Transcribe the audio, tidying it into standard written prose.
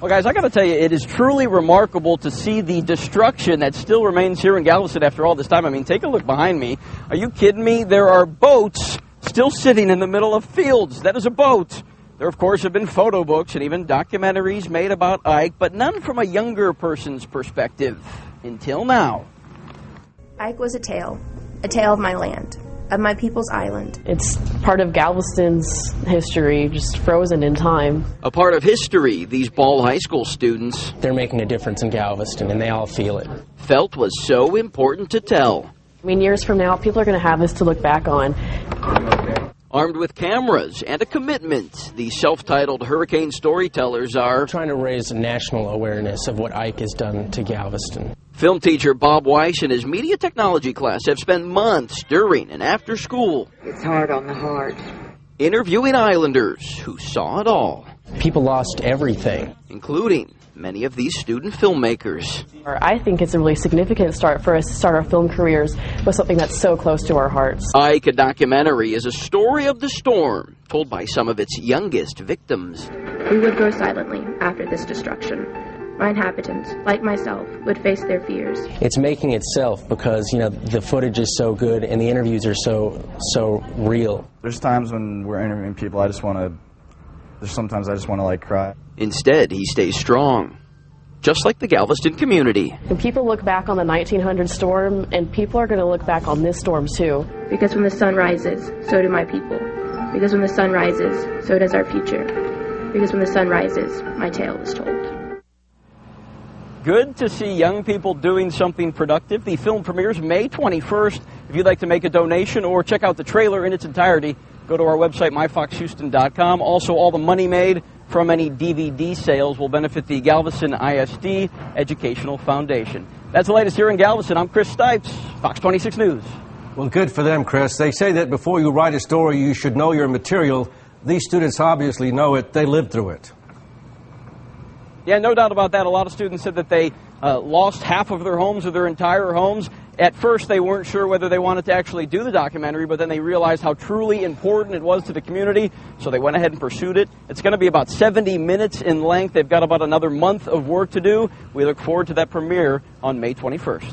Well, guys, I got to tell you, it is truly remarkable to see the destruction that still remains here in Galveston after all this time. I mean, take a look behind me. Are you kidding me? There are boats still sitting in the middle of fields. That is a boat. There, of course, have been photo books and even documentaries made about Ike, but none from a younger person's perspective until now. Ike was a tale of my land, of my people's island. It's part of Galveston's history, just frozen in time. A part of history, these Ball High School students, they're making a difference in Galveston, and they all feel it. Felt was so important to tell. I mean, years from now, people are going to have this to look back on. Armed with cameras and a commitment, the self-titled Hurricane Storytellers are trying to raise national awareness of what Ike has done to Galveston. Film teacher Bob Weiss and his media technology class have spent months during and after school. It's hard on the heart. Interviewing islanders who saw it all. People lost everything. Including many of these student filmmakers. I think it's a really significant start for us to start our film careers with something that's so close to our hearts. Ike, a documentary, is a story of the storm told by some of its youngest victims. We would grow silently after this destruction. My inhabitants, like myself, would face their fears. It's making itself because, you know, the footage is so good and the interviews are so real. There's times when we're interviewing people, sometimes I just want to like cry. Instead, he stays strong, just like the Galveston community. And people look back on the 1900 storm, and people are going to look back on this storm too. Because when the sun rises, so do my people. Because when the sun rises, so does our future. Because when the sun rises, my tale is told. Good to see young people doing something productive. The film premieres May 21st. If you'd like to make a donation or check out the trailer in its entirety, go to our website, myfoxhouston.com. Also, all the money made from any DVD sales will benefit the Galveston ISD Educational Foundation. That's the latest here in Galveston. I'm Chris Stipes, Fox 26 News. Well, good for them, Chris. They say that before you write a story, you should know your material. These students obviously know it. They lived through it. Yeah, no doubt about that. A lot of students said that they lost half of their homes or their entire homes. At first, they weren't sure whether they wanted to actually do the documentary, but then they realized how truly important it was to the community, so they went ahead and pursued it. It's going to be about 70 minutes in length. They've got about another month of work to do. We look forward to that premiere on May 21st.